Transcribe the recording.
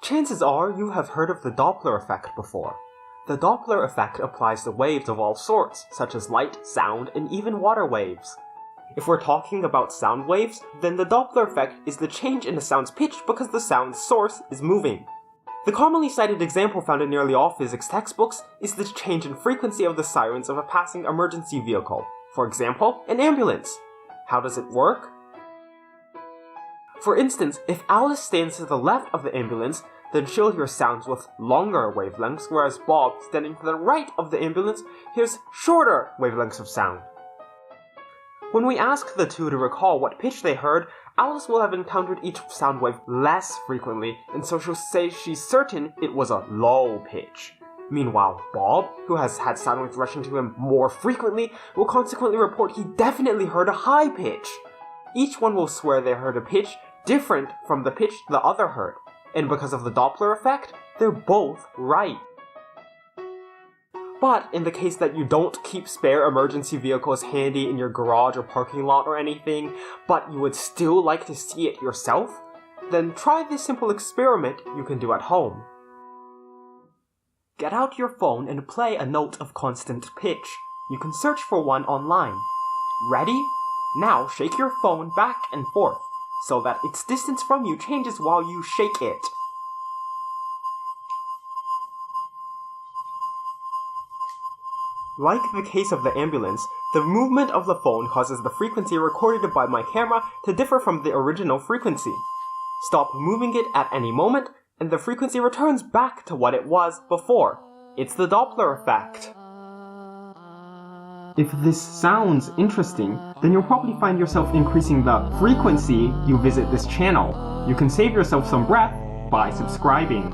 Chances are you have heard of the Doppler effect before. The Doppler effect applies to waves of all sorts, such as light, sound, and even water waves. If we're talking about sound waves, then the Doppler effect is the change in the sound's pitch because the sound's source is moving. The commonly cited example found in nearly all physics textbooks is the change in frequency of the sirens of a passing emergency vehicle. For example, an ambulance. How does it work? For instance, if Alice stands to the left of the ambulance, then she'll hear sounds with longer wavelengths, whereas Bob, standing to the right of the ambulance, hears shorter wavelengths of sound. When we ask the two to recall what pitch they heard, Alice will have encountered each sound wave less frequently, and so she'll say she's certain it was a low pitch. Meanwhile, Bob, who has had sound waves rushing to him more frequently, will consequently report he definitely heard a high pitch. Each one will swear they heard a pitch different from the pitch the other heard, and because of the Doppler effect, they're both right. But in the case that you don't keep spare emergency vehicles handy in your garage or parking lot or anything, but you would still like to see it yourself, then try this simple experiment you can do at home. Get out your phone and play a note of constant pitch. You can search for one online. Ready? Now shake your phone back and forth, so that its distance from you changes while you shake it. Like the case of the ambulance, the movement of the phone causes the frequency recorded by my camera to differ from the original frequency. Stop moving it at any moment, and the frequency returns back to what it was before. It's the Doppler effect. If this sounds interesting, then you'll probably find yourself increasing the frequency you visit this channel. You can save yourself some breath by subscribing.